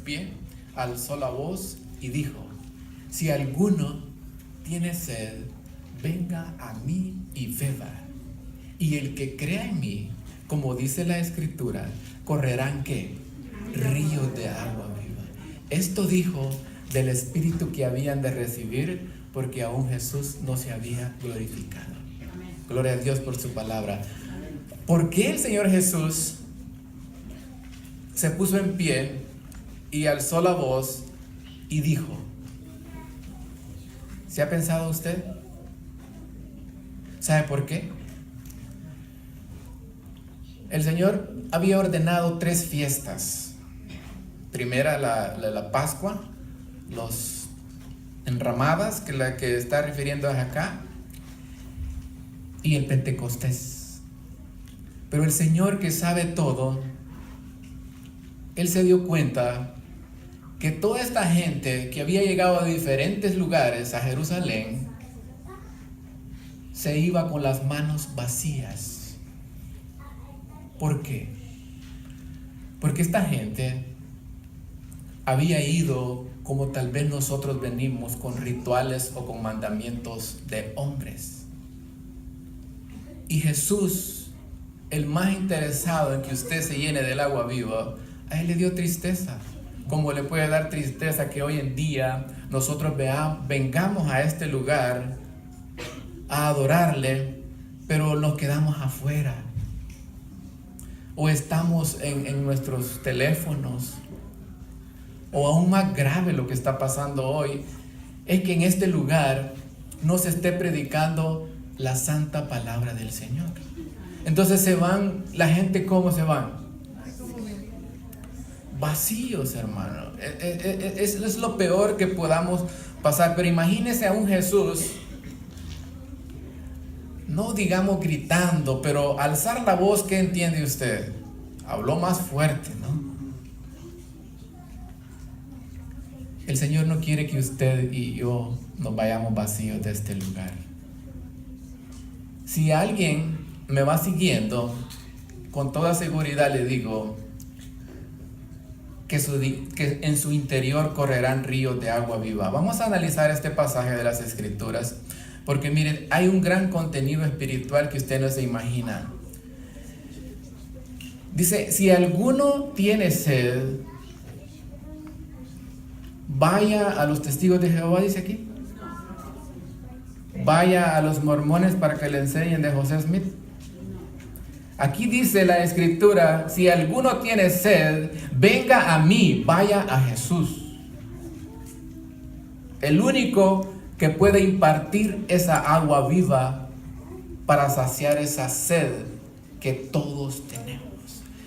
pie, alzó la voz y dijo: si alguno tiene sed, venga a mí y beba. Y el que crea en mí, como dice la Escritura, correrán ¿qué? Ríos de agua viva. Esto dijo del Espíritu que habían de recibir, porque aún Jesús no se había glorificado. Gloria a Dios por su palabra. ¿Por qué el Señor Jesús se puso en pie y alzó la voz y dijo? ¿Se ha pensado usted? ¿Sabe por qué? El Señor había ordenado 3 fiestas. Primera, la Pascua, los enramadas, que la que está refiriendo es acá, y el Pentecostés. Pero el Señor, que sabe todo, Él se dio cuenta que toda esta gente que había llegado a diferentes lugares a Jerusalén se iba con las manos vacías. ¿Por qué? Porque esta gente había ido como tal vez nosotros venimos, con rituales o con mandamientos de hombres. Y Jesús, el más interesado en que usted se llene del agua viva, a Él le dio tristeza. Como le puede dar tristeza que hoy en día nosotros vengamos a este lugar a adorarle, pero nos quedamos afuera. O estamos en nuestros teléfonos. O aún más grave lo que está pasando hoy, es que en este lugar no se esté predicando la santa palabra del Señor. Entonces se van, la gente, ¿cómo se van? Vacíos, hermano. Es lo peor que podamos pasar. Pero imagínese a un Jesús, no digamos gritando, pero alzar la voz. ¿Qué entiende usted? Habló más fuerte, ¿no? El Señor no quiere que usted y yo nos vayamos vacíos de este lugar. Si alguien me va siguiendo, con toda seguridad le digo que en su interior correrán ríos de agua viva. Vamos a analizar este pasaje de las Escrituras, porque miren, hay un gran contenido espiritual que usted no se imagina. Dice: si alguno tiene sed, vaya a los testigos de Jehová, dice aquí. Vaya a los mormones para que le enseñen de José Smith. Aquí dice la Escritura: si alguno tiene sed, venga a mí, vaya a Jesús. El único que puede impartir esa agua viva para saciar esa sed que todos tenemos.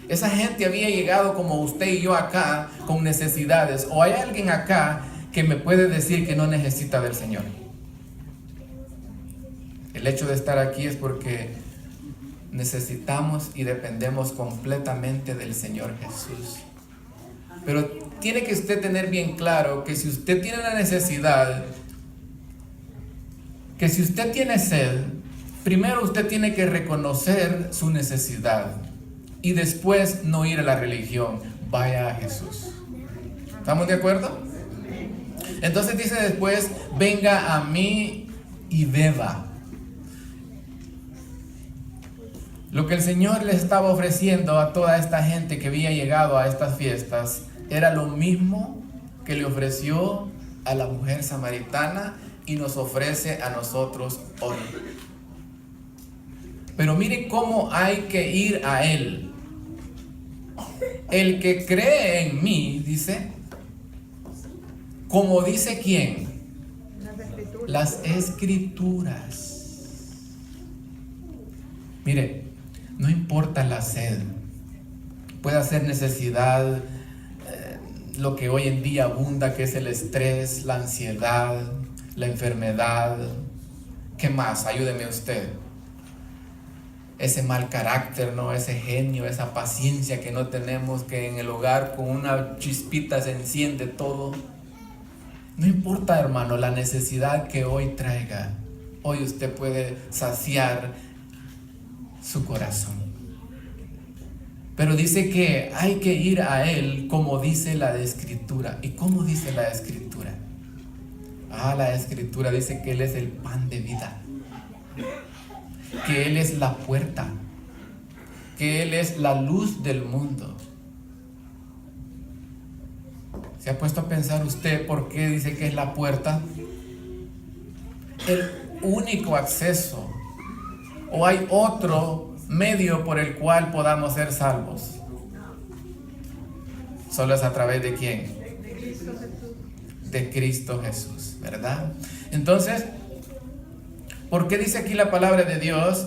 Esa gente había llegado como usted y yo acá con necesidades. ¿O hay alguien acá que me puede decir que no necesita del Señor? El hecho de estar aquí es porque necesitamos y dependemos completamente del Señor Jesús. Pero tiene que usted tener bien claro que si usted tiene la necesidad, que si usted tiene sed, primero usted tiene que reconocer su necesidad. Y después no ir a la religión, vaya a Jesús. ¿Estamos de acuerdo? Entonces dice después: venga a mí y beba. Lo que el Señor le estaba ofreciendo a toda esta gente que había llegado a estas fiestas era lo mismo que le ofreció a la mujer samaritana y nos ofrece a nosotros hoy. Pero mire cómo hay que ir a Él. El que cree en mí, dice, como dice ¿quién? Las Escrituras. Mire, no importa la sed, puede ser necesidad, lo que hoy en día abunda, que es el estrés, la ansiedad, la enfermedad. ¿Qué más? Ayúdeme usted. Ese mal carácter, ¿no? Ese genio, esa paciencia que no tenemos, que en el hogar con una chispita se enciende todo. No importa, hermano, la necesidad que hoy traiga. Hoy usted puede saciar su corazón. Pero dice que hay que ir a Él como dice la Escritura. ¿Y cómo dice la Escritura? La Escritura dice que Él es el pan de vida, que Él es la puerta, que Él es la luz del mundo. ¿Se ha puesto a pensar usted por qué dice que es la puerta? El único acceso, o hay otro medio por el cual podamos ser salvos. Solo es a través de ¿quién? De Cristo Jesús, ¿verdad? Entonces, ¿por qué dice aquí la palabra de Dios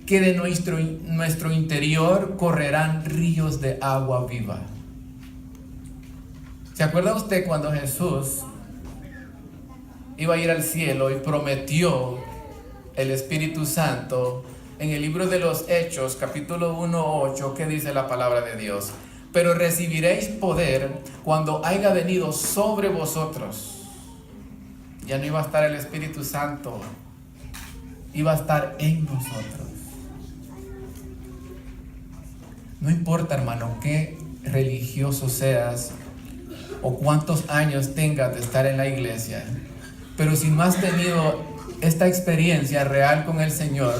que de nuestro interior correrán ríos de agua viva? ¿Se acuerda usted cuando Jesús iba a ir al cielo y prometió el Espíritu Santo? En el libro de los Hechos, capítulo 1:8, ¿qué dice la palabra de Dios? Pero recibiréis poder cuando haya venido sobre vosotros. Ya no iba a estar el Espíritu Santo, iba a estar en nosotros. No importa, hermano, qué religioso seas o cuántos años tengas de estar en la iglesia, pero si no has tenido esta experiencia real con el Señor,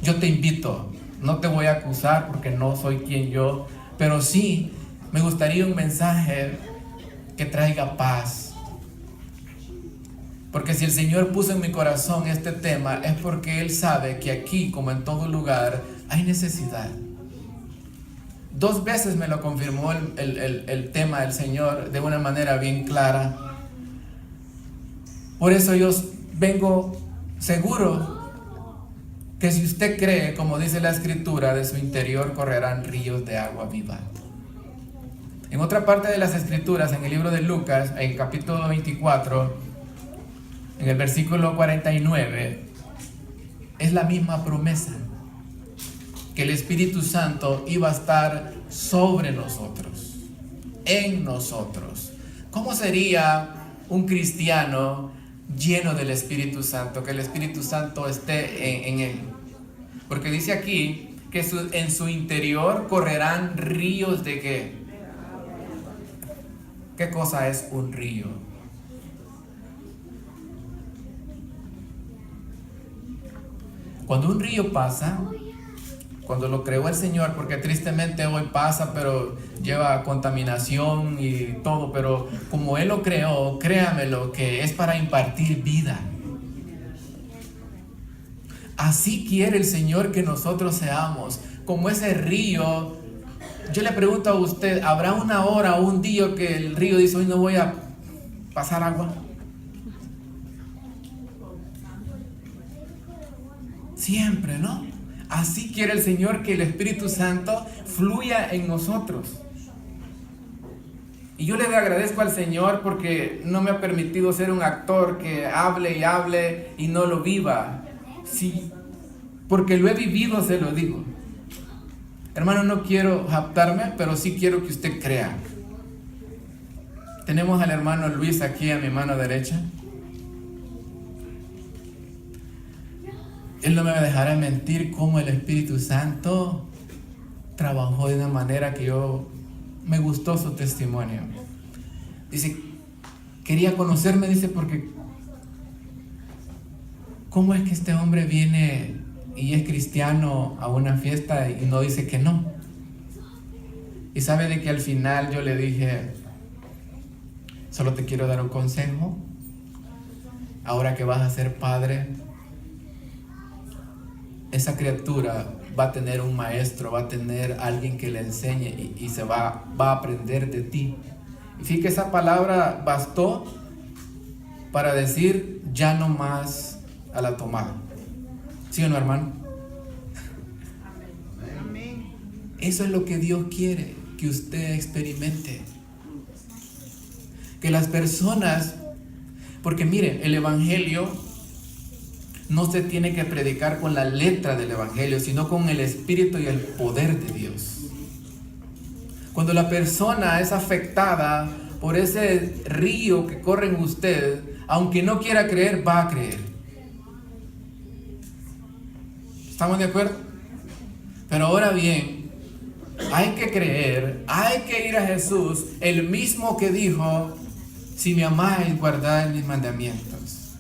yo te invito, no te voy a acusar porque no soy quien yo, pero sí me gustaría un mensaje que traiga paz. Porque si el Señor puso en mi corazón este tema, es porque Él sabe que aquí, como en todo lugar, hay necesidad. 2 veces me lo confirmó el tema del Señor de una manera bien clara. Por eso yo vengo seguro que si usted cree, como dice la Escritura, de su interior correrán ríos de agua viva. En otra parte de las Escrituras, en el libro de Lucas, en el capítulo 24, en el versículo 49, es la misma promesa, que el Espíritu Santo iba a estar sobre nosotros, en nosotros. ¿Cómo sería un cristiano lleno del Espíritu Santo? Que el Espíritu Santo esté en él. Porque dice aquí que en su interior correrán ríos de ¿qué? ¿Qué cosa es un río? Cuando un río pasa, cuando lo creó el Señor, porque tristemente hoy pasa, pero lleva contaminación y todo, pero como Él lo creó, créamelo, que es para impartir vida. Así quiere el Señor que nosotros seamos, como ese río. Yo le pregunto a usted, ¿habrá una hora o un día que el río dice, hoy no voy a pasar agua? Siempre, ¿no? Así quiere el Señor que el Espíritu Santo fluya en nosotros. Y yo le agradezco al Señor porque no me ha permitido ser un actor que hable y hable y no lo viva. Sí, porque lo he vivido, se lo digo. Hermano, no quiero jactarme, pero sí quiero que usted crea. Tenemos al hermano Luis aquí a mi mano derecha. Él no me dejará mentir cómo el Espíritu Santo trabajó de una manera que me gustó su testimonio. Dice, quería conocerme, dice, porque ¿cómo es que este hombre viene y es cristiano a una fiesta y no dice que no? Y sabe de que al final yo le dije, solo te quiero dar un consejo. Ahora que vas a ser padre, esa criatura va a tener un maestro, va a tener alguien que le enseñe y se va a aprender de ti. Y fíjate que esa palabra bastó para decir ya no más a la tomada. ¿Sí o no, hermano? Amén. Eso es lo que Dios quiere que usted experimente. Que las personas, porque mire, el evangelio no se tiene que predicar con la letra del evangelio, sino con el espíritu y el poder de Dios. Cuando la persona es afectada por ese río que corre en usted, aunque no quiera creer, va a creer. ¿Estamos de acuerdo? Pero ahora bien, hay que creer, hay que ir a Jesús, el mismo que dijo, si me amáis, guardad mis mandamientos.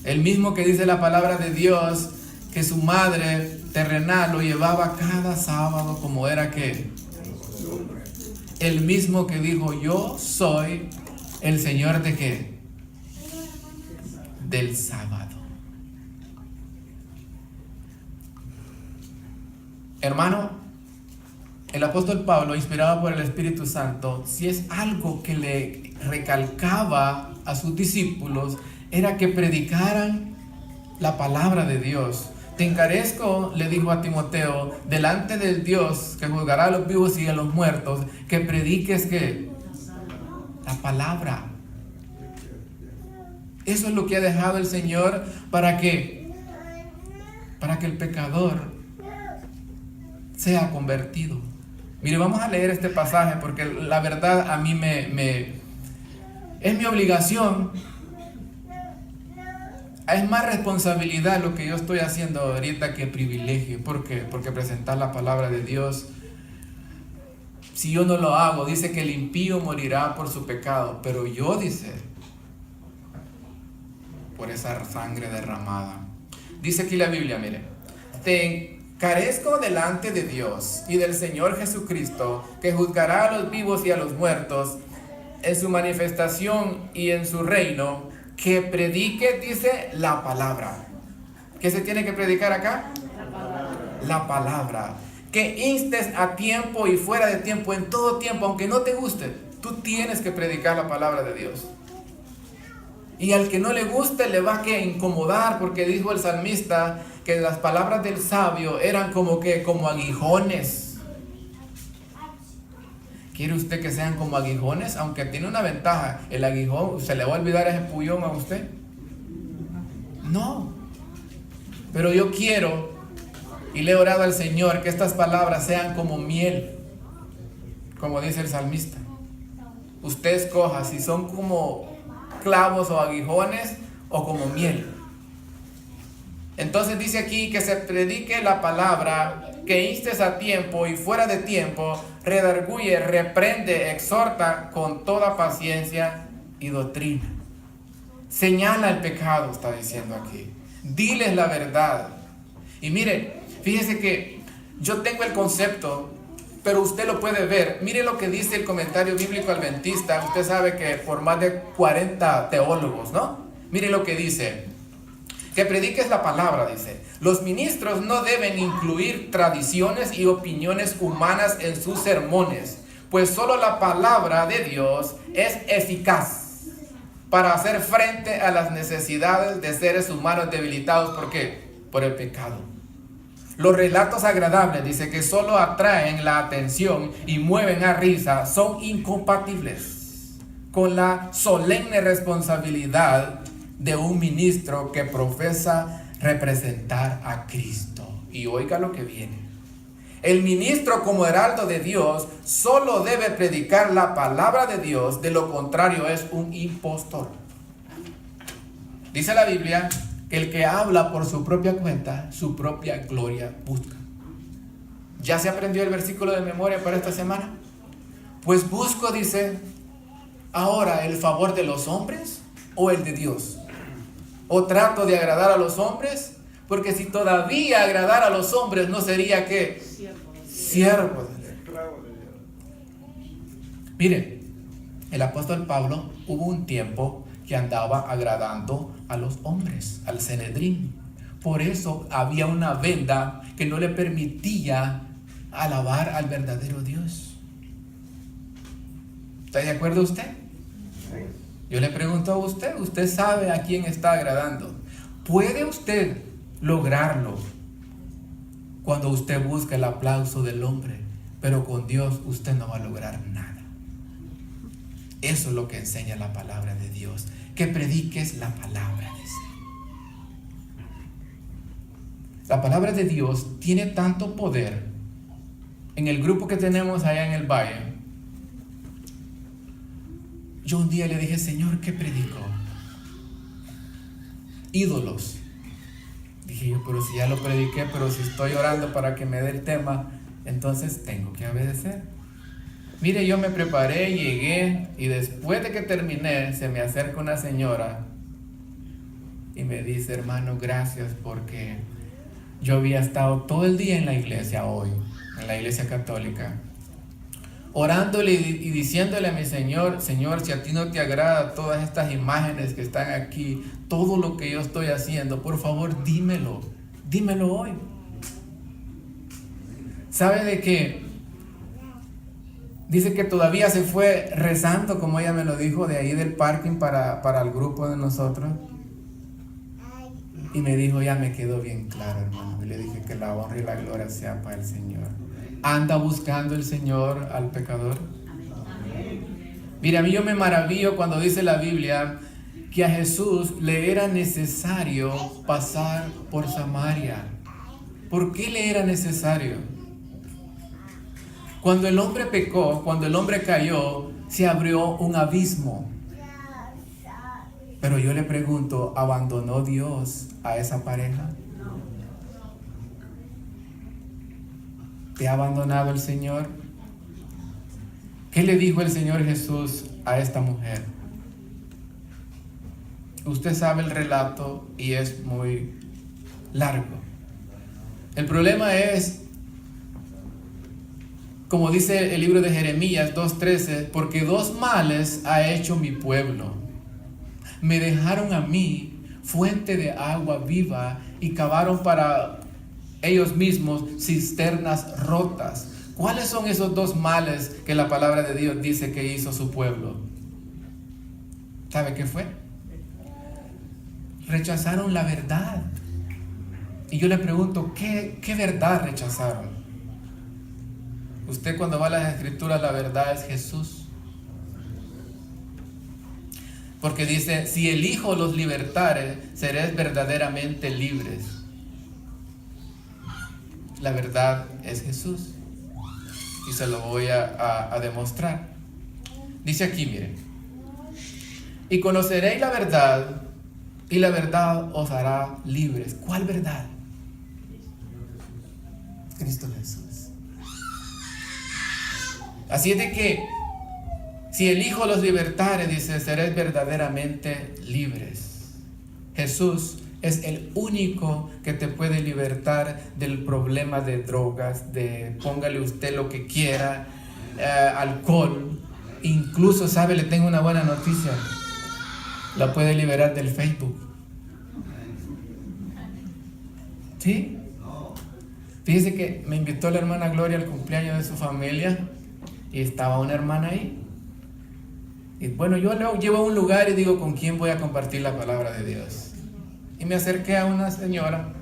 El mismo que dice la palabra de Dios, que su madre terrenal lo llevaba cada sábado como era que. El mismo que dijo, yo soy el Señor de qué? Del sábado. Hermano, el apóstol Pablo, inspirado por el Espíritu Santo, si es algo que le recalcaba a sus discípulos, era que predicaran la palabra de Dios. Te encarezco, le dijo a Timoteo, delante del Dios que juzgará a los vivos y a los muertos, que prediques ¿qué? La palabra. Eso es lo que ha dejado el Señor para que el pecador sea convertido. Mire, vamos a leer este pasaje porque la verdad a mí es mi obligación. Es más responsabilidad lo que yo estoy haciendo ahorita que privilegio. ¿Por qué? Porque presentar la palabra de Dios, si yo no lo hago, dice que el impío morirá por su pecado, pero yo, dice, por esa sangre derramada. Dice aquí la Biblia, mire, te encarezco delante de Dios y del Señor Jesucristo, que juzgará a los vivos y a los muertos en su manifestación y en su reino, que predique, dice, la palabra. ¿Qué se tiene que predicar acá? La palabra. Que instes a tiempo y fuera de tiempo, en todo tiempo, aunque no te guste, tú tienes que predicar la palabra de Dios. Y al que no le guste le va a incomodar, porque dijo el salmista que las palabras del sabio eran como aguijones. ¿Quiere usted que sean como aguijones? Aunque tiene una ventaja, el aguijón, ¿se le va a olvidar ese pullón a usted? No. Pero yo quiero, y le he orado al Señor, que estas palabras sean como miel, como dice el salmista. Usted escoja si son como clavos o aguijones o como miel. Entonces dice aquí que se predique la palabra, que instes a tiempo y fuera de tiempo, redarguye, reprende, exhorta con toda paciencia y doctrina. Señala el pecado, está diciendo aquí. Diles la verdad. Y mire, fíjese que yo tengo el concepto, pero usted lo puede ver. Mire lo que dice el comentario bíblico adventista. Usted sabe que por más de 40 teólogos, ¿no? Mire lo que dice. Que prediques la palabra, dice. Los ministros no deben incluir tradiciones y opiniones humanas en sus sermones, pues solo la palabra de Dios es eficaz para hacer frente a las necesidades de seres humanos debilitados. ¿Por qué? Por el pecado. Los relatos agradables, dice, que solo atraen la atención y mueven a risa, son incompatibles con la solemne responsabilidad de un ministro que profesa representar a Cristo. Y oiga lo que viene. El ministro, como heraldo de Dios, solo debe predicar la palabra de Dios, de lo contrario es un impostor. Dice la Biblia que el que habla por su propia cuenta, su propia gloria busca. ¿Ya se aprendió el versículo de memoria para esta semana? Pues busco, dice, ahora el favor de los hombres o el de Dios. ¿O trato de agradar a los hombres? Porque si todavía agradar a los hombres, ¿no sería qué? Siervo de Dios. Mire, el apóstol Pablo hubo un tiempo que andaba agradando a los hombres, al Sanedrín. Por eso había una venda que no le permitía alabar al verdadero Dios. ¿Está de acuerdo usted? Yo le pregunto a usted, ¿usted sabe a quién está agradando? ¿Puede usted lograrlo cuando usted busca el aplauso del hombre? Pero con Dios usted no va a lograr nada. Eso es lo que enseña la palabra de Dios. Que prediques la palabra, dice. La palabra de Dios tiene tanto poder. En el grupo que tenemos allá en el valle, yo un día le dije, Señor, ¿qué predico? Ídolos. Dije, Dije yo, pero si ya lo prediqué, pero si estoy orando para que me dé el tema, entonces tengo que obedecer. Mire, yo me preparé, llegué y después de que terminé, se me acerca una señora y me dice, hermano, gracias porque yo había estado todo el día en la iglesia hoy, en la iglesia católica, orándole y diciéndole a mi Señor, Señor, si a ti no te agrada todas estas imágenes que están aquí, todo lo que yo estoy haciendo, por favor dímelo hoy. ¿Sabe de qué? Dice que todavía se fue rezando, como ella me lo dijo, de ahí del parking para el grupo de nosotros. Y me dijo, ya me quedó bien claro, hermano. Y le dije que la honra y la gloria sea para el Señor. ¿Anda buscando el Señor al pecador? Mira, a mí yo me maravillo cuando dice la Biblia que a Jesús le era necesario pasar por Samaria. ¿Por qué le era necesario? Cuando el hombre pecó, cuando el hombre cayó, se abrió un abismo. Pero yo le pregunto, ¿abandonó Dios a esa pareja? ¿Te ha abandonado el Señor? ¿Qué le dijo el Señor Jesús a esta mujer? Usted sabe el relato y es muy largo. El problema es, como dice el libro de Jeremías 2:13, porque dos males ha hecho mi pueblo. Me dejaron a mí fuente de agua viva y cavaron para ellos mismos cisternas rotas. ¿Cuáles son esos dos males que la palabra de Dios dice que hizo su pueblo? ¿Sabe qué fue? Rechazaron la verdad. Y yo le pregunto, ¿qué verdad rechazaron? Usted cuando va a las Escrituras, la verdad es Jesús. Porque dice, si el Hijo los libertare, seréis verdaderamente libres. La verdad es Jesús. Y se lo voy a demostrar. Dice aquí, miren. Y conoceréis la verdad, y la verdad os hará libres. ¿Cuál verdad? Cristo Jesús. Así es de que si el Hijo los libertare, dice, seréis verdaderamente libres. Jesús es el único que te puede libertar del problema de drogas, de póngale usted lo que quiera, alcohol. Incluso, sabe, le tengo una buena noticia. La puede liberar del Facebook. ¿Sí? Fíjese que me invitó la hermana Gloria al cumpleaños de su familia y estaba una hermana ahí. Y bueno, yo lo llevo a un lugar y digo, ¿con quién voy a compartir la palabra de Dios? Y me acerqué a una señora,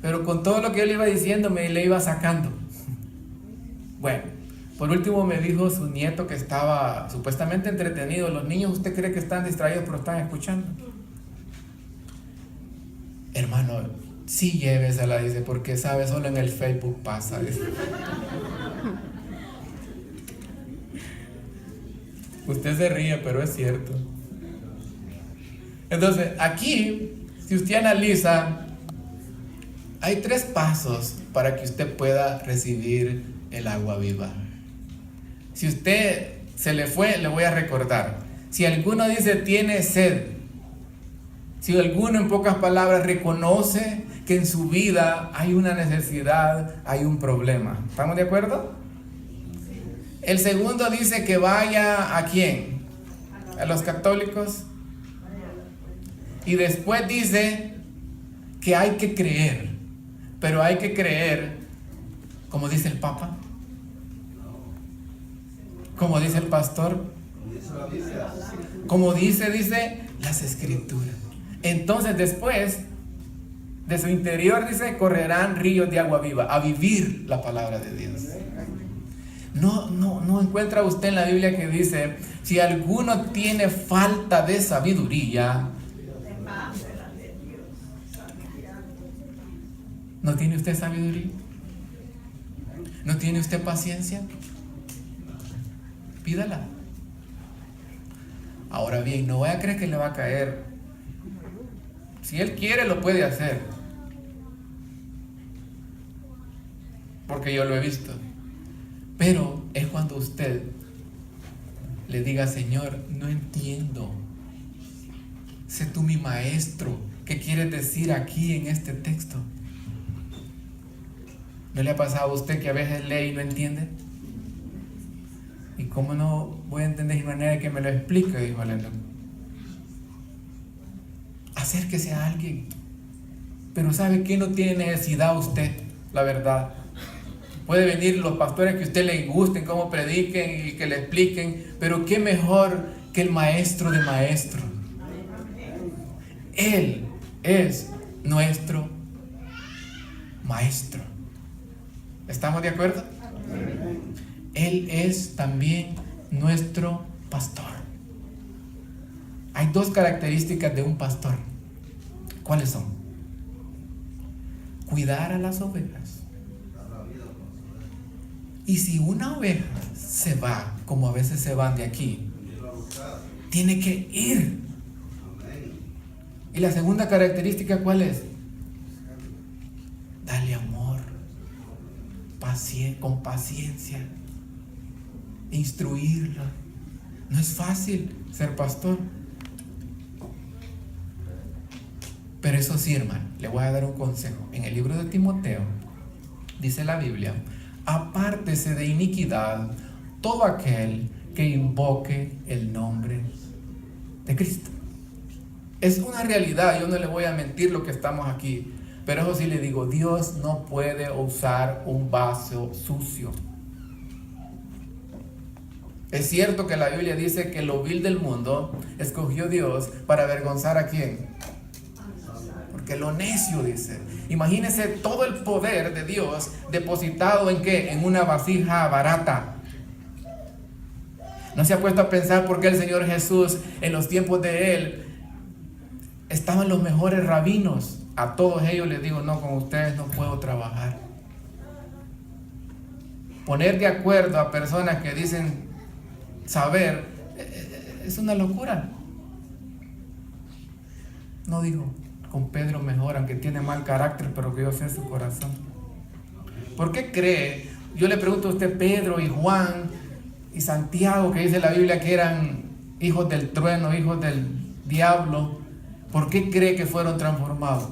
pero con todo lo que yo le iba diciendo, le iba sacando. Bueno, por último me dijo su nieto que estaba supuestamente entretenido. Los niños, ¿usted cree que están distraídos pero están escuchando? Hermano, sí llévesela, dice, porque sabe, solo en el Facebook pasa, dice. Usted se ríe, pero es cierto. Entonces, aquí, si usted analiza, hay 3 pasos para que usted pueda recibir el agua viva. Si usted se le fue, le voy a recordar. Si alguno dice tiene sed, si alguno en pocas palabras reconoce que en su vida hay una necesidad, hay un problema. ¿Estamos de acuerdo? El segundo dice que vaya ¿a quién? A los católicos. Y después dice que hay que creer. Pero hay que creer, como dice el Papa, como dice el pastor, como dice las Escrituras. Entonces después de su interior, dice, correrán ríos de agua viva, a vivir la palabra de Dios. No encuentra usted en la Biblia que dice, si alguno tiene falta de sabiduría, ¿no tiene usted sabiduría? ¿No tiene usted paciencia? Pídala. Ahora bien, no vaya a creer que le va a caer. Si él quiere, lo puede hacer. porque yo lo he visto. Pero es cuando usted le diga: Señor, no entiendo. Sé tú mi maestro. ¿Qué quieres decir aquí en este texto? ¿No le ha pasado a usted que a veces lee y no entiende? ¿Y cómo no voy a entender de manera que me lo explique? Dijo Aleluya. Acérquese a alguien. Pero ¿sabe qué? No tiene necesidad usted, la verdad. Puede venir los pastores que a usted le gusten, cómo prediquen y que le expliquen, pero qué mejor que el maestro de maestros. Él es nuestro maestro. ¿Estamos de acuerdo? Él es también nuestro pastor. Hay dos características de un pastor. ¿Cuáles son? Cuidar a las ovejas. Y si una oveja se va, como a veces se van de aquí, tiene que ir. Y la segunda característica, ¿cuál es? Dale amor, con paciencia, instruirla. No es fácil ser pastor. Pero eso sí, hermano, le voy a dar un consejo. En el libro de Timoteo, dice la Biblia: apártese de iniquidad todo aquel que invoque el nombre de Cristo. Es una realidad, yo no le voy a mentir lo que estamos aquí. Pero eso sí le digo, Dios no puede usar un vaso sucio. Es cierto que la Biblia dice que lo vil del mundo escogió Dios para avergonzar ¿a quién? Porque lo necio, dice. Imagínese todo el poder de Dios depositado ¿en qué? En una vasija barata. ¿No se ha puesto a pensar por qué el Señor Jesús, en los tiempos de Él, estaban los mejores rabinos? A todos ellos les digo: no, con ustedes no puedo trabajar. Poner de acuerdo a personas que dicen saber es una locura. No digo con Pedro mejor, aunque tiene mal carácter, pero que yo sé su corazón. ¿Por qué cree? Yo le pregunto a usted: Pedro y Juan y Santiago, que dice la Biblia que eran hijos del trueno, hijos del diablo, ¿por qué cree que fueron transformados?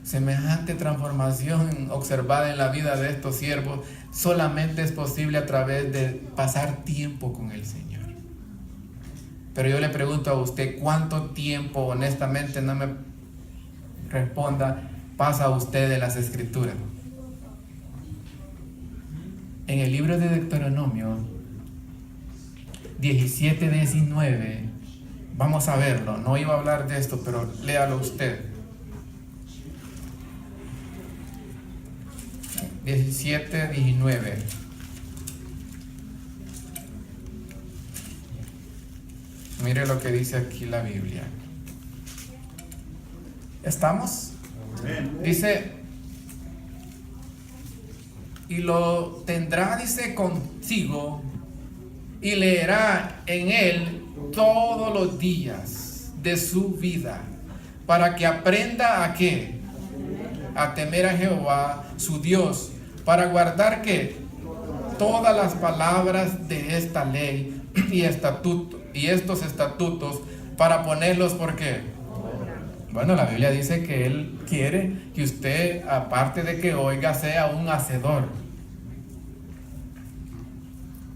Semejante transformación observada en la vida de estos siervos solamente es posible a través de pasar tiempo con el Señor. Pero yo le pregunto a usted: ¿cuánto tiempo, honestamente, no me responda, pasa usted en las Escrituras? En el libro de Deuteronomio 17:19, vamos a verlo. No iba a hablar de esto, pero léalo usted. 17:19. Mire lo que dice aquí la Biblia. ¿Estamos? Dice: y lo tendrá, dice, consigo, y leerá en él todos los días de su vida, para que aprenda ¿a qué? A temer a Jehová su Dios, para guardar ¿qué? Todas las palabras de esta ley y estos estatutos, para ponerlos ¿por qué? Bueno, la Biblia dice que Él quiere que usted, aparte de que oiga, sea un hacedor.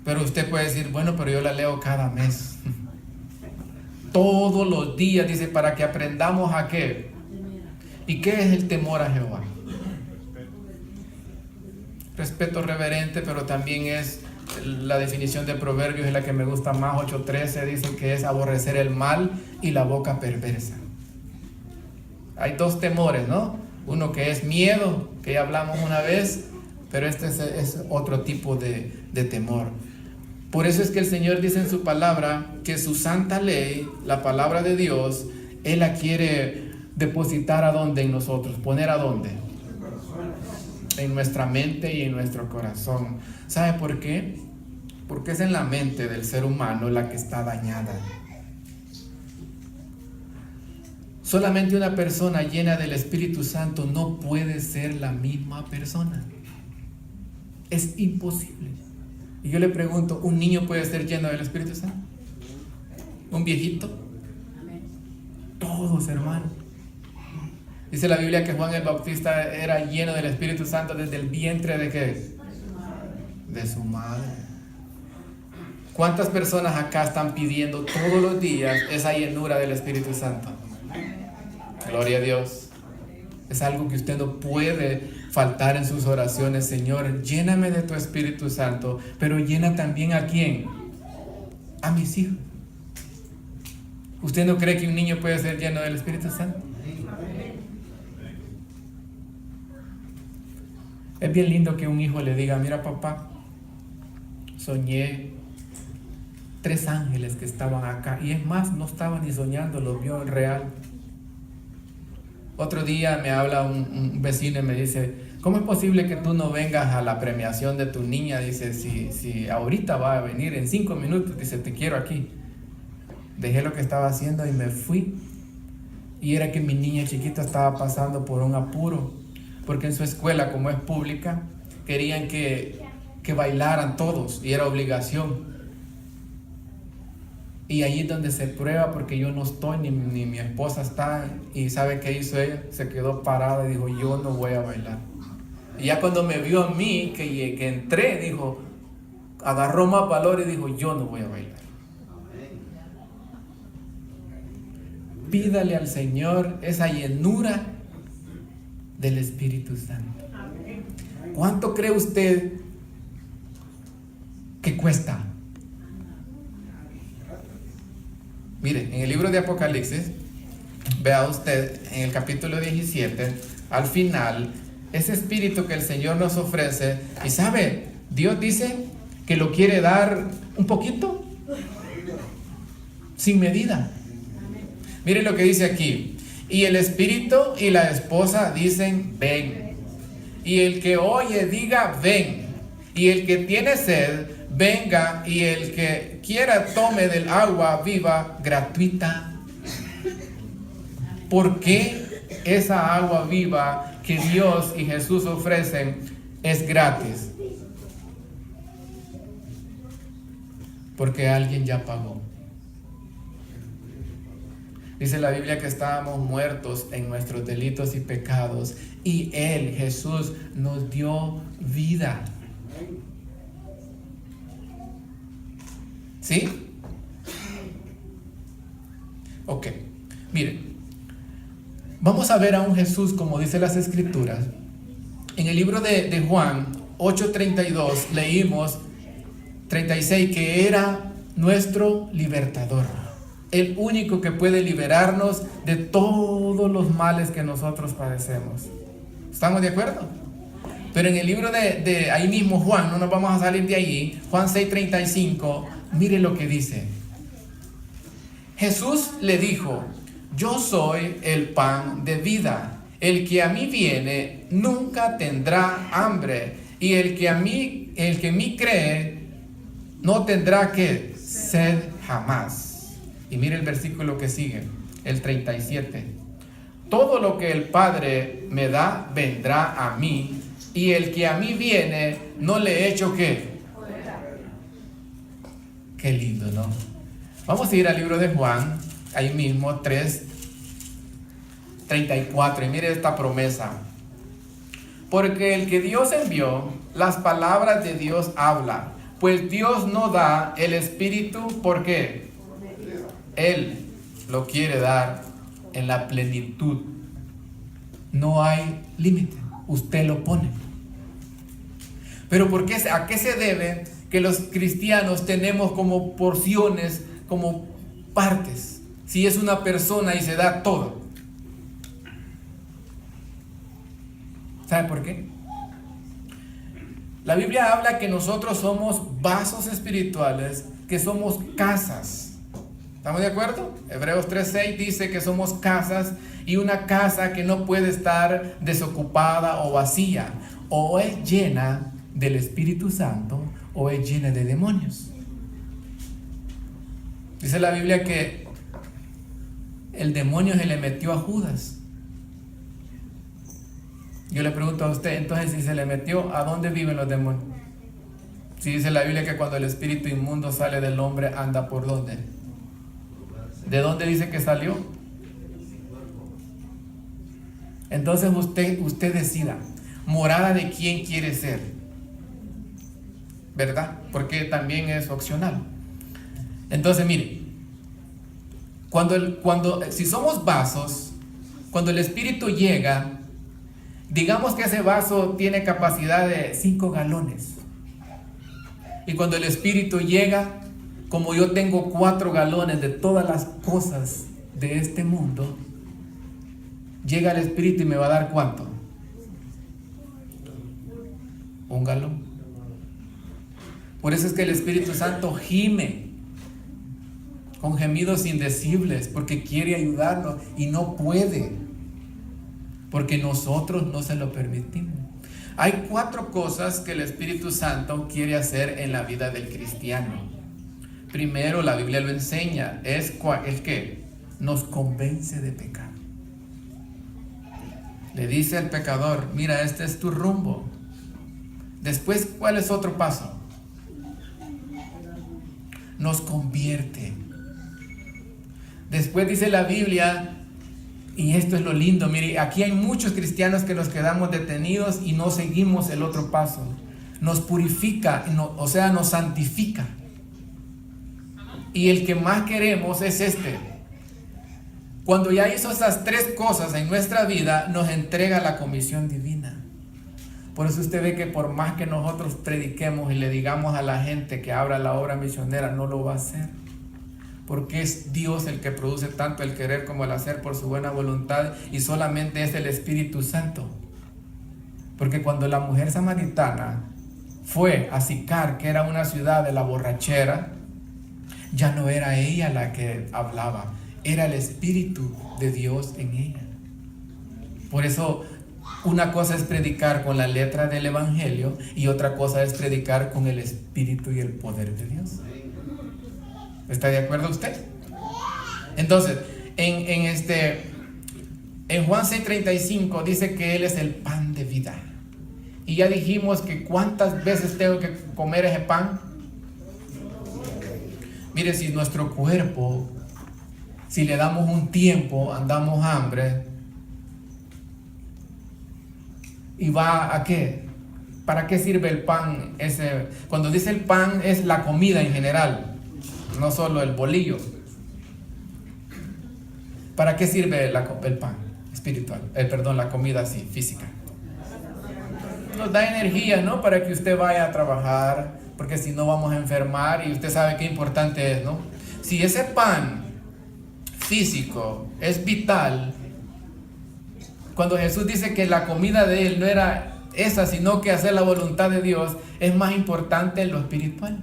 Pero usted puede decir: bueno, pero yo la leo cada mes. Todos los días, dice, para que aprendamos ¿a qué? ¿Y qué es el temor a Jehová? Respeto reverente, pero también es la definición de Proverbios, es la que me gusta más, 8:13, dice que es aborrecer el mal y la boca perversa. Hay dos temores, ¿no? Uno que es miedo, que ya hablamos una vez, pero este es otro tipo de temor. Por eso es que el Señor dice en su palabra que su santa ley, la palabra de Dios, Él la quiere depositar ¿a dónde en nosotros? ¿Poner a dónde? En nuestra mente y en nuestro corazón. ¿Sabe por qué? Porque es en la mente del ser humano la que está dañada. Solamente una persona llena del Espíritu Santo no puede ser la misma persona. Es imposible. Y yo le pregunto, ¿un niño puede ser lleno del Espíritu Santo? ¿Un viejito? Todos, hermano. Dice la Biblia que Juan el Bautista era lleno del Espíritu Santo desde el vientre ¿de qué? De su madre. ¿Cuántas personas acá están pidiendo todos los días esa llenura del Espíritu Santo? Gloria a Dios. Es algo que usted no puede faltar en sus oraciones. Señor, lléname de tu Espíritu Santo, pero llena también ¿a quién? A mis hijos. ¿Usted no cree que un niño puede ser lleno del Espíritu Santo? Es bien lindo que un hijo le diga, mira papá, soñé 3 ángeles que estaban acá. Y es más, no estaba ni soñando, los vio en real. Otro día me habla un vecino y me dice, ¿cómo es posible que tú no vengas a la premiación de tu niña? Dice, si ahorita va a venir en 5 minutos, dice, te quiero aquí. Dejé lo que estaba haciendo y me fui. Y era que mi niña chiquita estaba pasando por un apuro, porque en su escuela, como es pública, querían que bailaran todos y era obligación. Y allí es donde se prueba, porque yo no estoy, ni mi esposa está. Y ¿sabe qué hizo ella? Se quedó parada y dijo, yo no voy a bailar. Y ya cuando me vio a mí, que entré, dijo, agarró más valor y dijo, yo no voy a bailar. Pídale al Señor esa llenura del Espíritu Santo. ¿Cuánto cree usted que cuesta? Mire, en el libro de Apocalipsis, vea usted en el capítulo 17, al final, ese espíritu que el Señor nos ofrece, y sabe, Dios dice que lo quiere dar un poquito, sin medida. Mire lo que dice aquí, y el espíritu y la esposa dicen, ven, y el que oye diga, ven, y el que tiene sed, venga, y el que quiera tome del agua viva gratuita. ¿Por qué esa agua viva que Dios y Jesús ofrecen es gratis? Porque alguien ya pagó. Dice la Biblia que estábamos muertos en nuestros delitos y pecados, y Él, Jesús, nos dio vida. ¿Sí? Ok, miren, vamos a ver a un Jesús como dice las Escrituras. En el libro de Juan 8:32 leímos 36 que era nuestro libertador, el único que puede liberarnos de todos los males que nosotros padecemos. ¿Estamos de acuerdo? Pero en el libro de ahí mismo Juan, no nos vamos a salir de allí, Juan 6:35, mire lo que dice. Jesús le dijo, yo soy el pan de vida. El que a mí viene nunca tendrá hambre, y el que en mí cree no tendrá que sed jamás. Y mire el versículo que sigue, el 37. Todo lo que el Padre me da vendrá a mí, y el que a mí viene no le echo ¿qué? Qué lindo, ¿no? Vamos a ir al libro de Juan, ahí mismo, 3:34, y mire esta promesa. Porque el que Dios envió, las palabras de Dios habla, pues Dios no da el Espíritu, ¿por qué? Él lo quiere dar en la plenitud. No hay límite, usted lo pone. Pero ¿por qué? ¿A qué se debe que los cristianos tenemos como porciones, como partes? Si es una persona y se da todo. ¿Sabe por qué? La Biblia habla que nosotros somos vasos espirituales, que somos casas. ¿Estamos de acuerdo? Hebreos 3:6 dice que somos casas, y una casa que no puede estar desocupada o vacía. O es llena del Espíritu Santo o es llena de demonios. Dice la Biblia que el demonio se le metió a Judas. Yo le pregunto a usted, entonces, si se le metió, ¿a dónde viven los demonios? Si dice la Biblia que cuando el espíritu inmundo sale del hombre, anda ¿por dónde? ¿De dónde dice que salió? Entonces usted decida, morada de quién quiere ser, ¿verdad? Porque también es opcional. Entonces, mire, si somos vasos, cuando el espíritu llega, digamos que ese vaso tiene capacidad de 5 galones. Y cuando el espíritu llega, como yo tengo 4 galones de todas las cosas de este mundo, llega el espíritu y me va a dar ¿cuánto? 1 galón. Por eso es que el Espíritu Santo gime con gemidos indecibles, porque quiere ayudarnos y no puede, porque nosotros no se lo permitimos. Hay 4 cosas que el Espíritu Santo quiere hacer en la vida del cristiano. Primero, la Biblia lo enseña, es que nos convence de pecado. Le dice al pecador, mira, este es tu rumbo. Después, ¿cuál es otro paso? Nos convierte. Después dice la Biblia, y esto es lo lindo, mire, aquí hay muchos cristianos que nos quedamos detenidos y no seguimos el otro paso. Nos purifica, o sea, nos santifica. Y el que más queremos es este. Cuando ya hizo esas 3 cosas en nuestra vida, nos entrega la comisión divina. Por eso usted ve que por más que nosotros prediquemos y le digamos a la gente que abra la obra misionera, no lo va a hacer. Porque es Dios el que produce tanto el querer como el hacer por su buena voluntad, y solamente es el Espíritu Santo. Porque cuando la mujer samaritana fue a Sicar, que era una ciudad de la borrachera, ya no era ella la que hablaba, era el Espíritu de Dios en ella. Por eso una cosa es predicar con la letra del Evangelio y otra cosa es predicar con el Espíritu y el poder de Dios. ¿Está de acuerdo usted? Entonces, en Juan 6:35 dice que Él es el pan de vida. Y ya dijimos que cuántas veces tengo que comer ese pan. Mire, si nuestro cuerpo, si le damos un tiempo, andamos hambre, ¿y va a qué? ¿Para qué sirve el pan ese? Cuando dice el pan es la comida en general, no solo el bolillo. ¿Para qué sirve el pan espiritual? La comida así, física. Nos da energía, ¿no? Para que usted vaya a trabajar, porque si no vamos a enfermar, y usted sabe qué importante es, ¿no? Si ese pan físico es vital, cuando Jesús dice que la comida de Él no era esa, sino que hacer la voluntad de Dios, es más importante lo espiritual.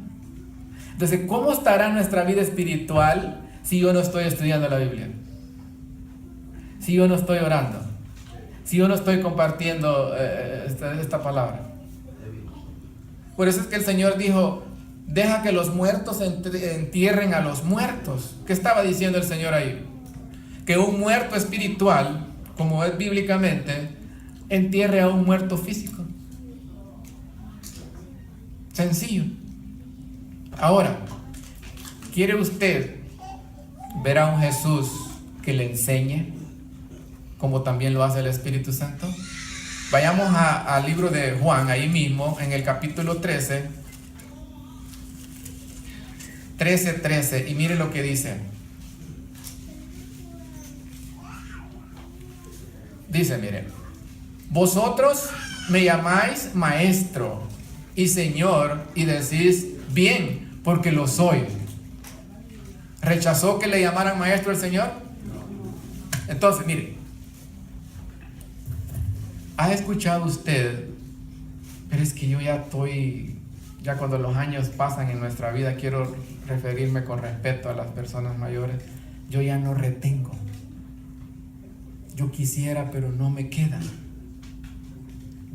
Entonces, ¿cómo estará nuestra vida espiritual si yo no estoy estudiando la Biblia? Si yo no estoy orando, si yo no estoy compartiendo esta palabra. Por eso es que el Señor dijo, deja que los muertos entierren a los muertos. ¿Qué estaba diciendo el Señor ahí? Que un muerto espiritual, como es bíblicamente, entierre a un muerto físico. Sencillo. Ahora, ¿quiere usted ver a un Jesús que le enseñe, como también lo hace el Espíritu Santo? Vayamos al libro de Juan, ahí mismo, en el capítulo 13, y mire lo que dice. Dice, mire, vosotros me llamáis maestro y señor, y decís bien, porque lo soy. ¿Rechazó que le llamaran maestro el Señor? Entonces, mire, ¿ha escuchado usted? Pero es que yo ya cuando los años pasan en nuestra vida, quiero referirme con respeto a las personas mayores, yo ya no retengo. Yo quisiera, pero no me queda.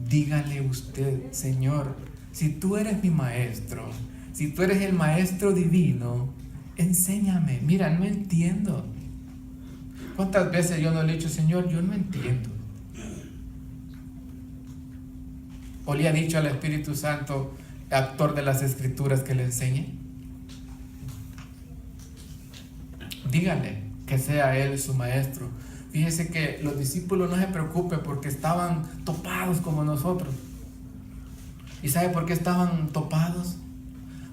Dígale usted, Señor, si tú eres mi maestro, si tú eres el maestro divino, enséñame. Mira, no entiendo. ¿Cuántas veces yo no le he dicho, Señor, yo no entiendo? ¿O le ha dicho al Espíritu Santo, actor de las Escrituras, que le enseñe? Dígale que sea Él su maestro. Fíjese que los discípulos no se preocupen porque estaban topados como nosotros. ¿Y sabe por qué estaban topados?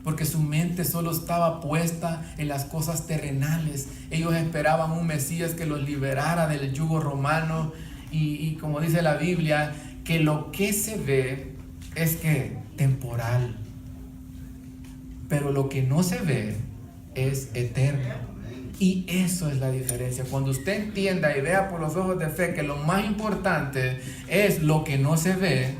Porque su mente solo estaba puesta en las cosas terrenales. Ellos esperaban un Mesías que los liberara del yugo romano. Y como dice la Biblia, que lo que se ve es que temporal. Pero lo que no se ve es eterno. Y eso es la diferencia. Cuando usted entienda y vea por los ojos de fe que lo más importante es lo que no se ve,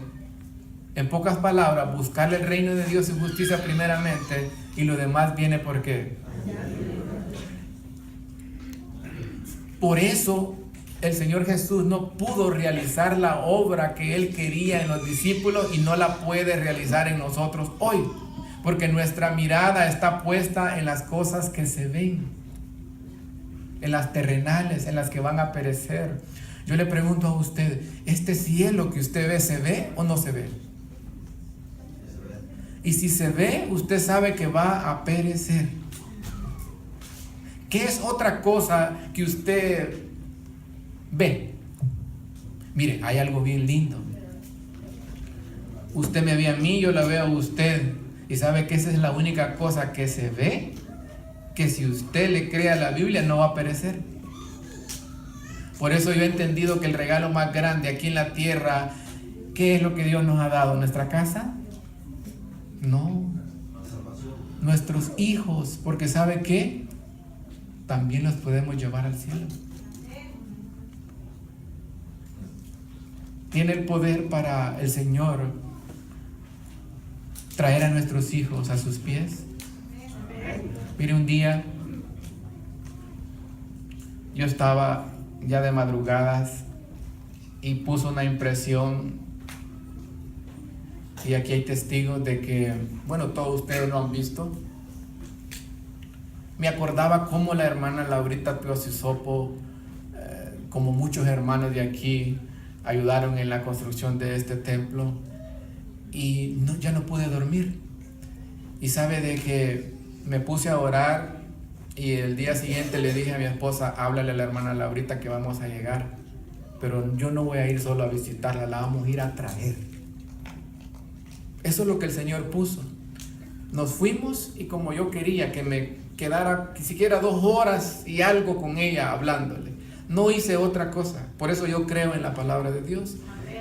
en pocas palabras, buscarle el reino de Dios y justicia primeramente, y lo demás viene ¿por qué? Por eso el Señor Jesús no pudo realizar la obra que Él quería en los discípulos y no la puede realizar en nosotros hoy, porque nuestra mirada está puesta en las cosas que se ven, en las terrenales, en las que van a perecer. Yo le pregunto a usted, ¿este cielo que usted ve, se ve o no se ve? Y si se ve, usted sabe que va a perecer. ¿Qué es otra cosa que usted ve? Mire, hay algo bien lindo. Usted me ve a mí, yo la veo a usted. Y sabe que esa es la única cosa que se ve, que si usted le cree a la Biblia no va a perecer. Por eso yo he entendido que el regalo más grande aquí en la tierra, ¿qué es lo que Dios nos ha dado? ¿Nuestra casa? No, nuestros hijos, porque ¿sabe qué? También los podemos llevar al cielo. Tiene el poder para el Señor traer a nuestros hijos a sus pies. Mire, un día yo estaba ya de madrugadas y puso una impresión. Y aquí hay testigos de que, bueno, todos ustedes lo han visto. Me acordaba cómo la hermana Laurita Piosisopo, como muchos hermanos de aquí, ayudaron en la construcción de este templo. Y ya no pude dormir. Y sabe de que me puse a orar y el día siguiente le dije a mi esposa, háblale a la hermana Laurita que vamos a llegar. Pero yo no voy a ir solo a visitarla, la vamos a ir a traer. Eso es lo que el Señor puso. Nos fuimos y como yo quería que me quedara siquiera 2 horas y algo con ella hablándole, no hice otra cosa. Por eso yo creo en la palabra de Dios.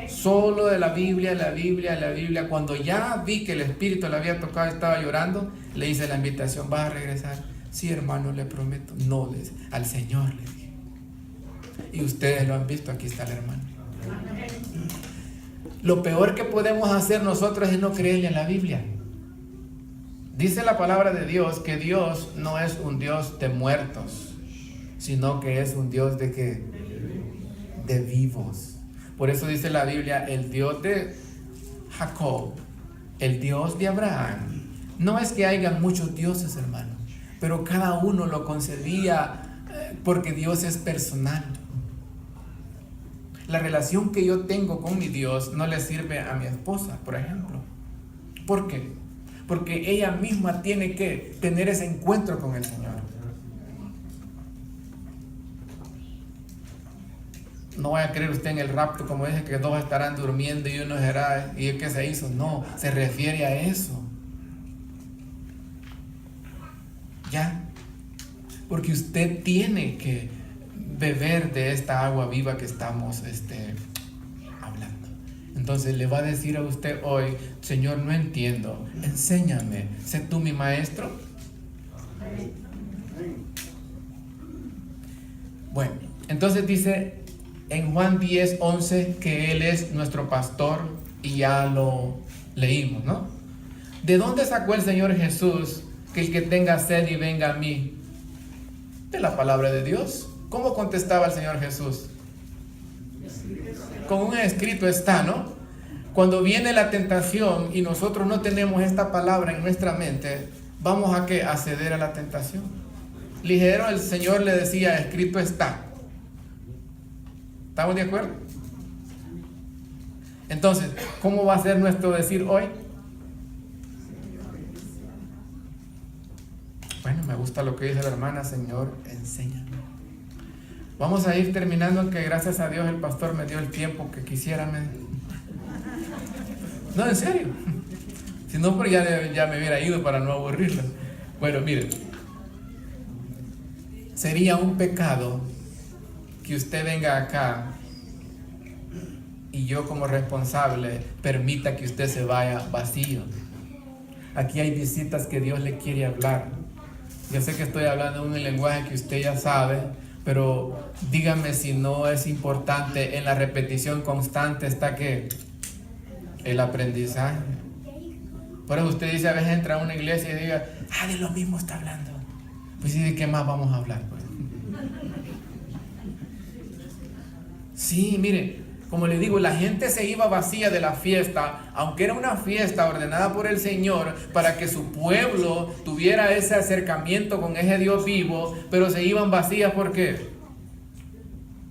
Solo de la Biblia, la Biblia, la Biblia. Cuando ya vi que el Espíritu le había tocado, estaba llorando, le hice la invitación, ¿vas a regresar? Sí, hermano, le prometo. No, al Señor le dije. Y ustedes lo han visto, aquí está el hermano. Lo peor que podemos hacer nosotros es no creerle a la Biblia. Dice la palabra de Dios que Dios no es un Dios de muertos, sino que es un Dios de ¿qué? De vivos. Por eso dice la Biblia, el Dios de Jacob, el Dios de Abraham. No es que haya muchos dioses, hermano, pero cada uno lo concebía porque Dios es personal. La relación que yo tengo con mi Dios no le sirve a mi esposa, por ejemplo. ¿Por qué? Porque ella misma tiene que tener ese encuentro con el Señor. No vaya a creer usted en el rapto, como dice que 2 estarán durmiendo y uno será, ¿y qué se hizo? No, se refiere a eso. ¿Ya? Porque usted tiene que beber de esta agua viva que estamos hablando. Entonces le va a decir a usted hoy, Señor, no entiendo, enséñame, sé tú mi maestro. Bueno, entonces dice en Juan 10:11 que Él es nuestro pastor y ya lo leímos, ¿no? ¿De dónde sacó el Señor Jesús que el que tenga sed y venga a mí? De la palabra de Dios. ¿Cómo contestaba el Señor Jesús? Con un escrito está, ¿no? Cuando viene la tentación y nosotros no tenemos esta palabra en nuestra mente, vamos a ¿qué? A ceder a la tentación. Ligero, el Señor le decía, escrito está. ¿Estamos de acuerdo? Entonces, ¿cómo va a ser nuestro decir hoy? Bueno, me gusta lo que dice la hermana, Señor, enséñame. Vamos a ir terminando, que gracias a Dios el pastor me dio el tiempo que quisiera. No, en serio. Si no, pues ya me hubiera ido para no aburrirlo. Bueno, miren. Sería un pecado que usted venga acá y yo como responsable permita que usted se vaya vacío. Aquí hay visitas que Dios le quiere hablar. Yo sé que estoy hablando en un lenguaje que usted ya sabe, pero dígame si no es importante. En la repetición constante está que el aprendizaje. Por eso usted dice, a veces entra a una iglesia y diga, de lo mismo está hablando. Pues ¿y de qué más vamos a hablar? Pues? Sí, mire, como le digo, la gente se iba vacía de la fiesta, aunque era una fiesta ordenada por el Señor para que su pueblo tuviera ese acercamiento con ese Dios vivo, pero se iban vacías. ¿Por qué?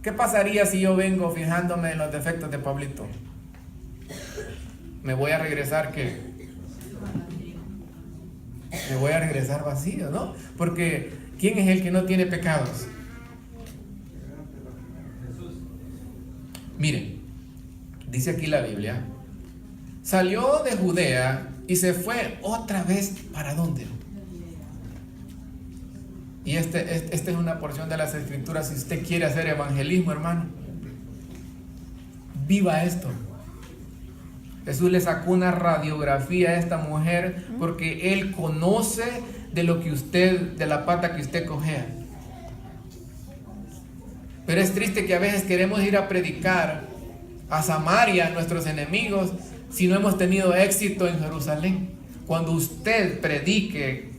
¿Qué pasaría si yo vengo fijándome en los defectos de Pablito? Me voy a regresar, ¿qué? Me voy a regresar vacío, ¿no? Porque ¿quién es el que no tiene pecados? Miren, dice aquí la Biblia, salió de Judea y se fue otra vez, ¿para dónde? Y esta es una porción de las Escrituras. Si usted quiere hacer evangelismo, hermano, viva esto. Jesús le sacó una radiografía a esta mujer porque Él conoce de lo que de la pata que usted cojea. Pero es triste que a veces queremos ir a predicar a Samaria, a nuestros enemigos, si no hemos tenido éxito en Jerusalén. Cuando usted predique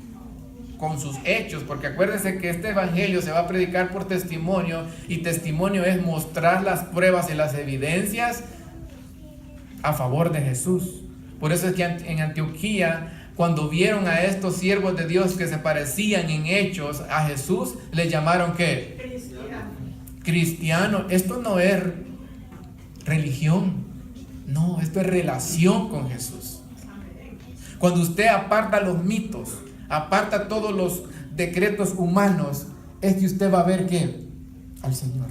con sus hechos, porque acuérdense que este evangelio se va a predicar por testimonio, y testimonio es mostrar las pruebas y las evidencias a favor de Jesús. Por eso es que en Antioquía, cuando vieron a estos siervos de Dios que se parecían en hechos a Jesús, les llamaron ¿qué? Cristiano. Esto no es religión, no, esto es relación con Jesús. Cuando usted aparta los mitos, aparta todos los decretos humanos, es que usted va a ver ¿qué? Al Señor,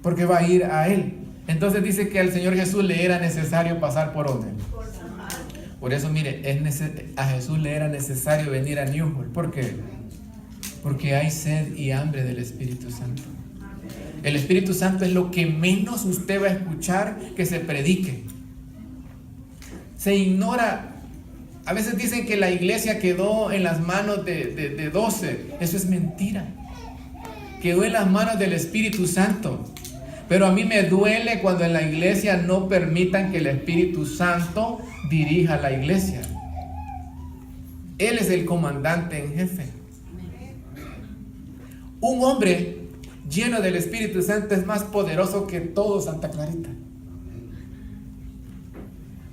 porque va a ir a Él. Entonces dice que al Señor Jesús le era necesario pasar por donde. Por eso, mire, a Jesús le era necesario venir a Newport. ¿Por qué? Porque hay sed y hambre del Espíritu Santo. El Espíritu Santo es lo que menos usted va a escuchar que se predique. Se ignora. A veces dicen que la iglesia quedó en las manos de 12. Eso es mentira. Quedó en las manos del Espíritu Santo. Pero a mí me duele cuando en la iglesia no permitan que el Espíritu Santo dirija la iglesia. Él es el comandante en jefe. Un hombre lleno del Espíritu Santo es más poderoso que todo Santa Clarita.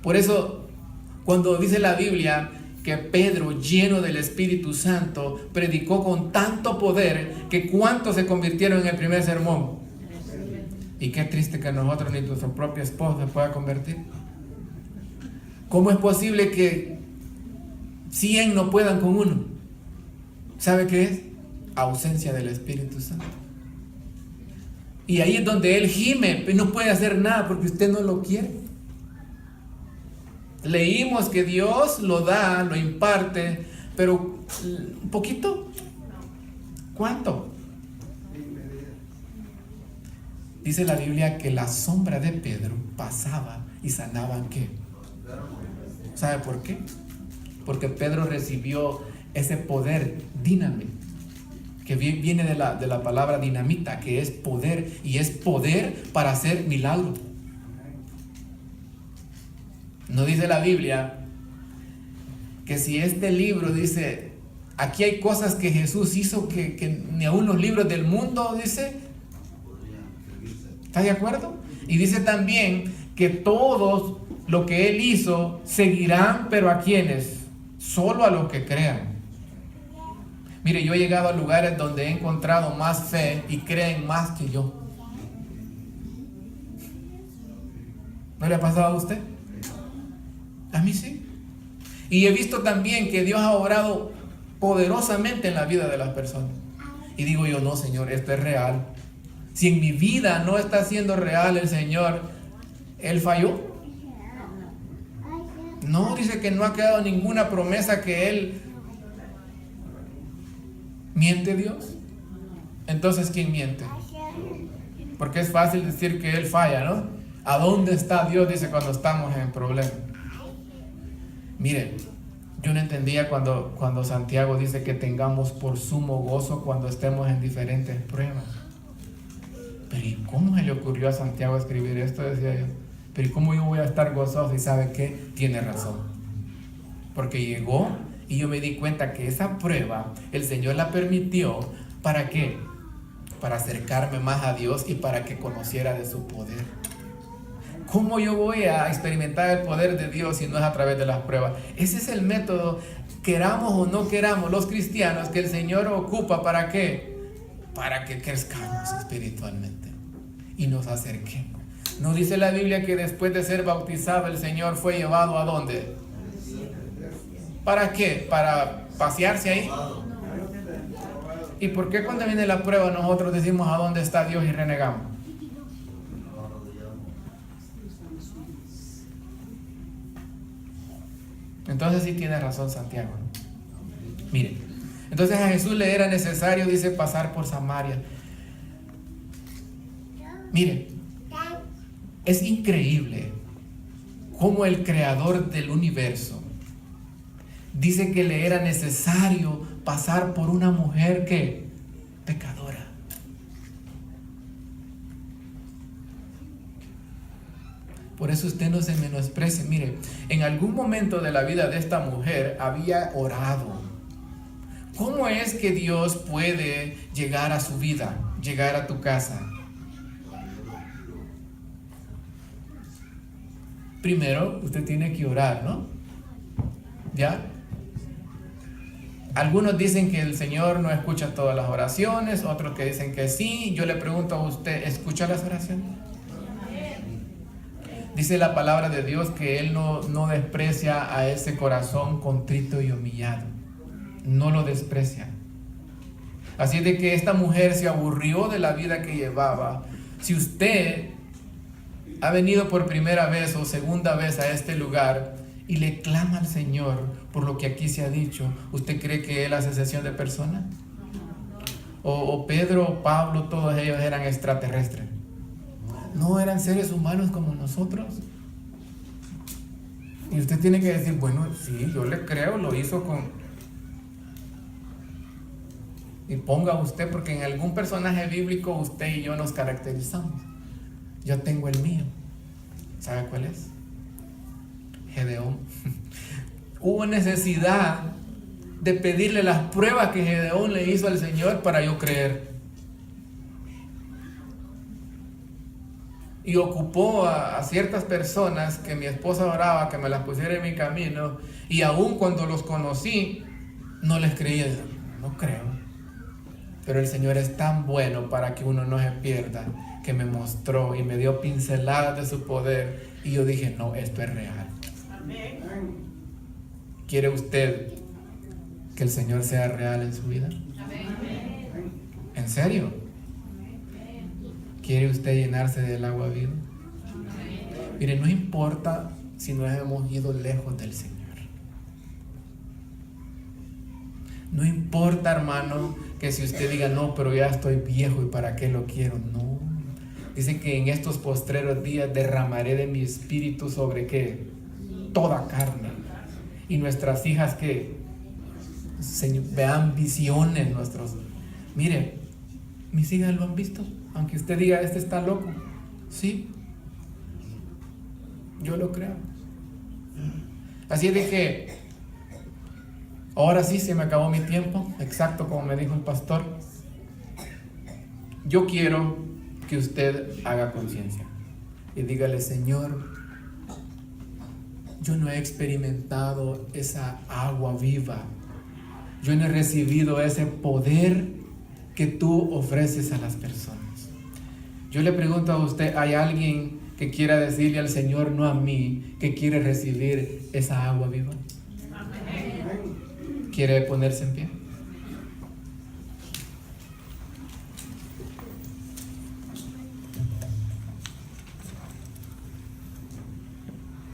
Por eso, cuando dice la Biblia que Pedro, lleno del Espíritu Santo, predicó con tanto poder que ¿cuántos se convirtieron en el primer sermón? Y qué triste que nosotros ni nuestro propio esposo se pueda convertir. ¿Cómo es posible que 100 no puedan con uno? ¿Sabe qué es? Ausencia del Espíritu Santo. Y ahí es donde Él gime, pero no puede hacer nada porque usted no lo quiere. Leímos que Dios lo da, lo imparte, pero un poquito. ¿Cuánto? Dice la Biblia que la sombra de Pedro pasaba y sanaban ¿qué? ¿Sabe por qué? Porque Pedro recibió ese poder dinamita, que viene de la palabra dinamita, que es poder, y es poder para hacer milagros. No dice la Biblia que si este libro dice, aquí hay cosas que Jesús hizo que ni aún los libros del mundo, dice. ¿Está de acuerdo? Y dice también que todos lo que Él hizo seguirán, pero ¿a quiénes? Solo a los que crean. Mire, yo he llegado a lugares donde he encontrado más fe y creen más que yo. ¿No le ha pasado a usted? A mí sí. Y he visto también que Dios ha obrado poderosamente en la vida de las personas. Y digo yo, no, Señor, esto es real. Si en mi vida no está siendo real el Señor, ¿Él falló? No, dice que no ha quedado ninguna promesa que Él... ¿Miente Dios? Entonces, ¿quién miente? Porque es fácil decir que Él falla, ¿no? ¿A dónde está Dios? Dice cuando estamos en problemas. Mire, yo no entendía cuando Santiago dice que tengamos por sumo gozo cuando estemos en diferentes pruebas. Pero ¿y cómo se le ocurrió a Santiago escribir esto? Decía yo. Pero ¿y cómo yo voy a estar gozoso? Y sabe qué, tiene razón. Porque llegó y yo me di cuenta que esa prueba el Señor la permitió. ¿Para qué? Para acercarme más a Dios y para que conociera de su poder. ¿Cómo yo voy a experimentar el poder de Dios si no es a través de las pruebas? Ese es el método, queramos o no queramos, los cristianos, que el Señor ocupa. ¿Para qué? Para que crezcamos espiritualmente y nos acerquemos. ¿No dice la Biblia que después de ser bautizado el Señor fue llevado a dónde? ¿Para qué? ¿Para pasearse ahí? ¿Y por qué cuando viene la prueba nosotros decimos a dónde está Dios y renegamos? Entonces sí tiene razón Santiago, ¿no? Mire, entonces a Jesús le era necesario, dice, pasar por Samaria. Mire, es increíble cómo el creador del universo dice que le era necesario pasar por una mujer que pecadora. Por eso usted no se menosprecie. Mire, en algún momento de la vida de esta mujer había orado. ¿Cómo es que Dios puede llegar a su vida, llegar a tu casa? Primero, usted tiene que orar, ¿no? ¿Ya? Algunos dicen que el Señor no escucha todas las oraciones, otros que dicen que sí. Yo le pregunto a usted, ¿escucha las oraciones? Dice la palabra de Dios que Él no desprecia a ese corazón contrito y humillado. No lo desprecia. Así de que esta mujer se aburrió de la vida que llevaba. Si usted ha venido por primera vez o segunda vez a este lugar y le clama al Señor por lo que aquí se ha dicho, ¿usted cree que Él hace excepción de personas? O Pedro, Pablo, todos ellos eran extraterrestres. No, eran seres humanos como nosotros. Y usted tiene que decir, bueno, sí, yo le creo, lo hizo con... Y ponga usted, porque en algún personaje bíblico usted y yo nos caracterizamos. Yo tengo el mío. ¿Sabe cuál es? Gedeón. Hubo necesidad de pedirle las pruebas que Gedeón le hizo al Señor para yo creer. Y ocupó a ciertas personas que mi esposa oraba que me las pusiera en mi camino, y aún cuando los conocí no les creía. No creo, pero el Señor es tan bueno para que uno no se pierda, que me mostró y me dio pinceladas de su poder, y yo dije, no, esto es real. Amén. ¿Quiere usted que el Señor sea real en su vida? Amén. ¿En serio? ¿Quiere usted llenarse del agua viva? Mire, no importa si nos hemos ido lejos del Señor. No importa, hermano, que si usted diga, no, pero ya estoy viejo y para qué lo quiero. No. Dice que en estos postreros días derramaré de mi espíritu sobre ¿qué? Toda carne. Y nuestras hijas que vean visiones nuestros. Mire, mis hijas lo han visto. Aunque usted diga, este está loco. Sí. Yo lo creo. Así de que, ahora sí se me acabó mi tiempo. Exacto como me dijo el pastor. Yo quiero que usted haga conciencia. Y dígale, Señor, yo no he experimentado esa agua viva. yo no he recibido ese poder que tú ofreces a las personas. Yo le pregunto a usted, ¿hay alguien que quiera decirle al Señor, no a mí, que quiere recibir esa agua viva? ¿Quiere ponerse en pie?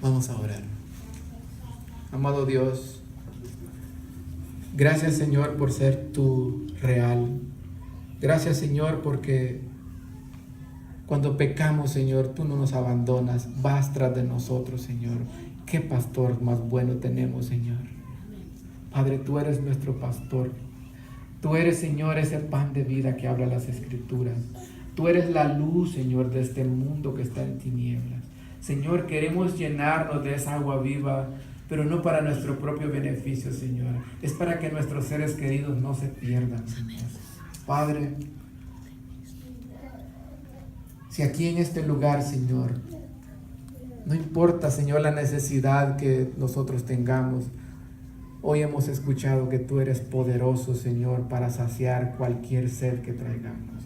Vamos a orar. Amado Dios, gracias Señor por ser tú real. Gracias Señor porque cuando pecamos Señor, tú no nos abandonas, vas tras de nosotros Señor. Qué pastor más bueno tenemos Señor. Padre, tú eres nuestro pastor. Tú eres Señor ese pan de vida que habla las Escrituras. Tú eres la luz Señor de este mundo que está en tinieblas. Señor, queremos llenarnos de esa agua viva, pero no para nuestro propio beneficio, Señor. Es para que nuestros seres queridos no se pierdan, Señor. Padre, si aquí en este lugar, Señor, no importa, Señor, la necesidad que nosotros tengamos, hoy hemos escuchado que tú eres poderoso, Señor, para saciar cualquier sed que traigamos.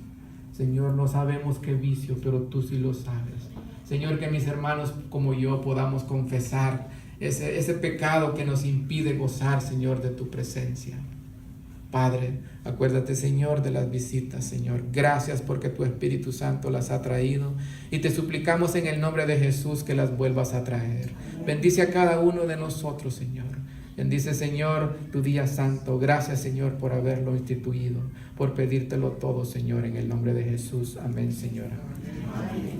Señor, no sabemos qué vicio, pero tú sí lo sabes. Señor, que mis hermanos como yo podamos confesar ese pecado que nos impide gozar, Señor, de tu presencia. Padre, acuérdate, Señor, de las visitas, Señor. Gracias porque tu Espíritu Santo las ha traído y te suplicamos en el nombre de Jesús que las vuelvas a traer. Bendice a cada uno de nosotros, Señor. Bendice, Señor, tu día santo. Gracias, Señor, por haberlo instituido, por pedírtelo todo, Señor, en el nombre de Jesús. Amén, Señor. Amén.